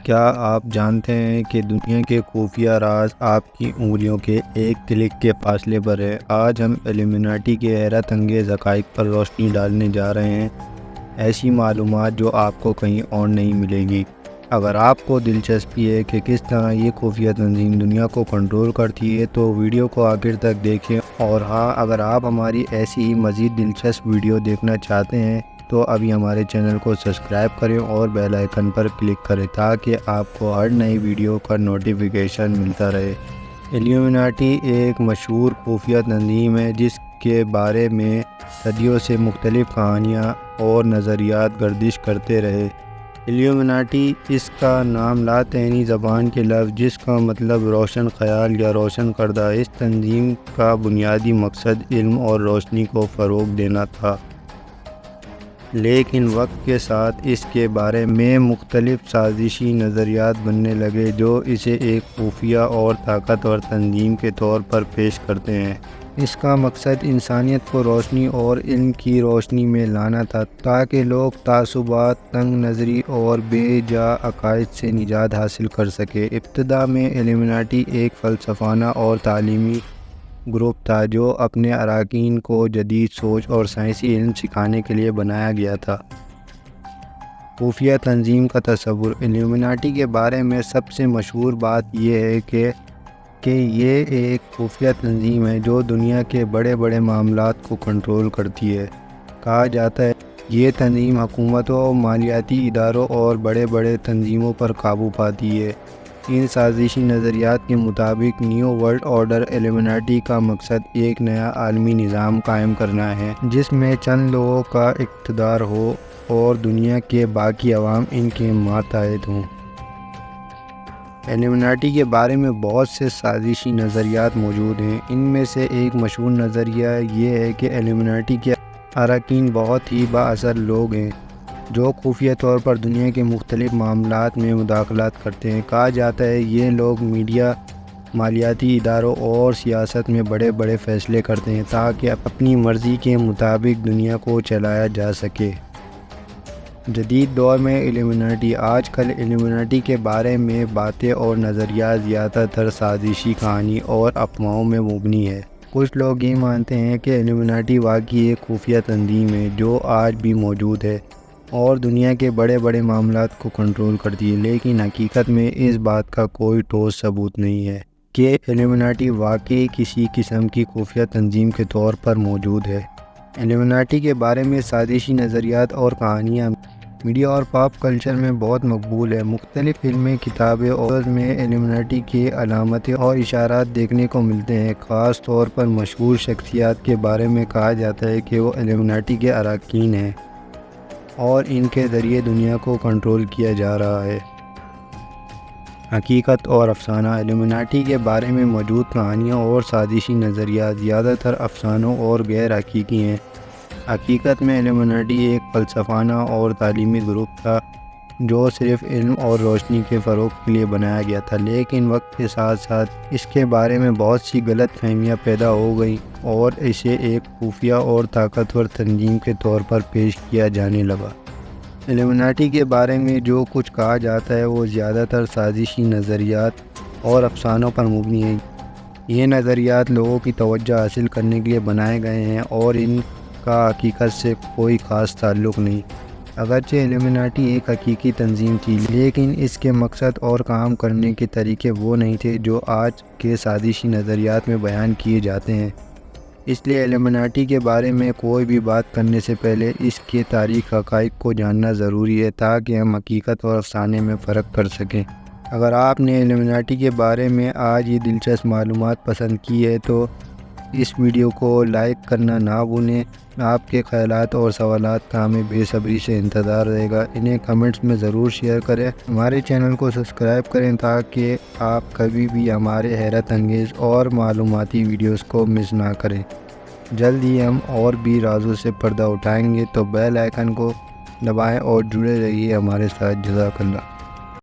کیا آپ جانتے ہیں کہ دنیا کے خفیہ راز آپ کی انگلیوں کے ایک کلک کے فاصلے پر ہے؟ آج ہم ایلومیناٹی کے حیرت انگیز حقائق پر روشنی ڈالنے جا رہے ہیں، ایسی معلومات جو آپ کو کہیں اور نہیں ملے گی۔ اگر آپ کو دلچسپی ہے کہ کس طرح یہ خفیہ تنظیم دنیا کو کنٹرول کرتی ہے تو ویڈیو کو آخر تک دیکھیں، اور ہاں، اگر آپ ہماری ایسی ہی مزید دلچسپ ویڈیو دیکھنا چاہتے ہیں تو ابھی ہمارے چینل کو سبسکرائب کریں اور بیل آئیکن پر کلک کریں تاکہ آپ کو ہر نئی ویڈیو کا نوٹیفیکیشن ملتا رہے۔ ایلومیناٹی ایک مشہور خفیہ تنظیم ہے جس کے بارے میں صدیوں سے مختلف کہانیاں اور نظریات گردش کرتے رہے۔ ایلومیناٹی، اس کا نام لاطینی زبان کے لفظ جس کا مطلب روشن خیال یا روشن کردہ، اس تنظیم کا بنیادی مقصد علم اور روشنی کو فروغ دینا تھا۔ لیکن وقت کے ساتھ اس کے بارے میں مختلف سازشی نظریات بننے لگے جو اسے ایک خفیہ اور طاقتور تنظیم کے طور پر پیش کرتے ہیں۔ اس کا مقصد انسانیت کو روشنی اور علم کی روشنی میں لانا تھا تاکہ لوگ تعصبات، تنگ نظری اور بے جا عقائد سے نجات حاصل کر سکیں۔ ابتدا میں ایلومیناٹی ایک فلسفانہ اور تعلیمی گروپ تھا جو اپنے اراکین کو جدید سوچ اور سائنسی علم سکھانے کے لیے بنایا گیا تھا۔ خفیہ تنظیم کا تصور۔ ایلومیناٹی کے بارے میں سب سے مشہور بات یہ ہے کہ یہ ایک خفیہ تنظیم ہے جو دنیا کے بڑے بڑے معاملات کو کنٹرول کرتی ہے۔ کہا جاتا ہے یہ تنظیم حکومتوں، مالیاتی اداروں اور بڑے بڑے تنظیموں پر قابو پاتی ہے۔ ان سازشی نظریات کے مطابق نیو ورلڈ آرڈر ایلومیناٹی کا مقصد ایک نیا عالمی نظام قائم کرنا ہے جس میں چند لوگوں کا اقتدار ہو اور دنیا کے باقی عوام ان کے ماتحت ہوں۔ ایلومیناٹی کے بارے میں بہت سے سازشی نظریات موجود ہیں۔ ان میں سے ایک مشہور نظریہ یہ ہے کہ ایلومیناٹی کے اراکین بہت ہی بااثر لوگ ہیں جو خفیہ طور پر دنیا کے مختلف معاملات میں مداخلت کرتے ہیں۔ کہا جاتا ہے یہ لوگ میڈیا، مالیاتی اداروں اور سیاست میں بڑے بڑے فیصلے کرتے ہیں تاکہ اپنی مرضی کے مطابق دنیا کو چلایا جا سکے۔ جدید دور میں ایلومیناٹی۔ آج کل ایلومیناٹی کے بارے میں باتیں اور نظریات زیادہ تر سازشی کہانی اور افواہوں میں مبنی ہے۔ کچھ لوگ یہ مانتے ہیں کہ ایلومیناٹی واقعی ایک خفیہ تنظیم ہے جو آج بھی موجود ہے اور دنیا کے بڑے بڑے معاملات کو کنٹرول کرتی ہے، لیکن حقیقت میں اس بات کا کوئی ٹھوس ثبوت نہیں ہے کہ ایلومیناٹی واقعی کسی قسم کی خفیہ تنظیم کے طور پر موجود ہے۔ ایلومیناٹی کے بارے میں سازشی نظریات اور کہانیاں میڈیا اور پاپ کلچر میں بہت مقبول ہیں۔ مختلف فلمیں، کتابیں اور میں ایلومیناٹی کی علامتیں اور اشارات دیکھنے کو ملتے ہیں۔ خاص طور پر مشہور شخصیات کے بارے میں کہا جاتا ہے کہ وہ ایلومیناٹی کے اراکین ہیں اور ان کے ذریعے دنیا کو کنٹرول کیا جا رہا ہے۔ حقیقت اور افسانہ۔ ایلومیناٹی کے بارے میں موجود کہانیاں اور سازشی نظریات زیادہ تر افسانوں اور غیر حقیقی ہیں۔ حقیقت میں ایلومیناٹی ایک فلسفانہ اور تعلیمی گروپ تھا جو صرف علم اور روشنی کے فروغ کے لیے بنایا گیا تھا، لیکن وقت کے ساتھ ساتھ اس کے بارے میں بہت سی غلط فہمیاں پیدا ہو گئیں اور اسے ایک خفیہ اور طاقتور تنظیم کے طور پر پیش کیا جانے لگا۔ ایلومیناٹی کے بارے میں جو کچھ کہا جاتا ہے وہ زیادہ تر سازشی نظریات اور افسانوں پر مبنی ہے۔ یہ نظریات لوگوں کی توجہ حاصل کرنے کے لیے بنائے گئے ہیں اور ان کا حقیقت سے کوئی خاص تعلق نہیں۔ اگرچہ ایلومیناٹی ایک حقیقی تنظیم تھی، لیکن اس کے مقصد اور کام کرنے کے طریقے وہ نہیں تھے جو آج کے سازشی نظریات میں بیان کیے جاتے ہیں۔ اس لیے ایلومیناٹی کے بارے میں کوئی بھی بات کرنے سے پہلے اس کے تاریخی حقائق کو جاننا ضروری ہے تاکہ ہم حقیقت اور افسانے میں فرق کر سکیں۔ اگر آپ نے ایلومیناٹی کے بارے میں آج یہ دلچسپ معلومات پسند کی ہے تو اس ویڈیو کو لائک کرنا نہ بھولیں۔ آپ کے خیالات اور سوالات کا ہمیں بے صبری سے انتظار رہے گا۔ انہیں کمنٹس میں ضرور شیئر کریں۔ ہمارے چینل کو سبسکرائب کریں تاکہ آپ کبھی بھی ہمارے حیرت انگیز اور معلوماتی ویڈیوز کو مس نہ کریں۔ جلد ہی ہم اور بھی رازوں سے پردہ اٹھائیں گے، تو بیل آئیکن کو دبائیں اور جڑے رہیے ہمارے ساتھ۔ جزاک اللہ۔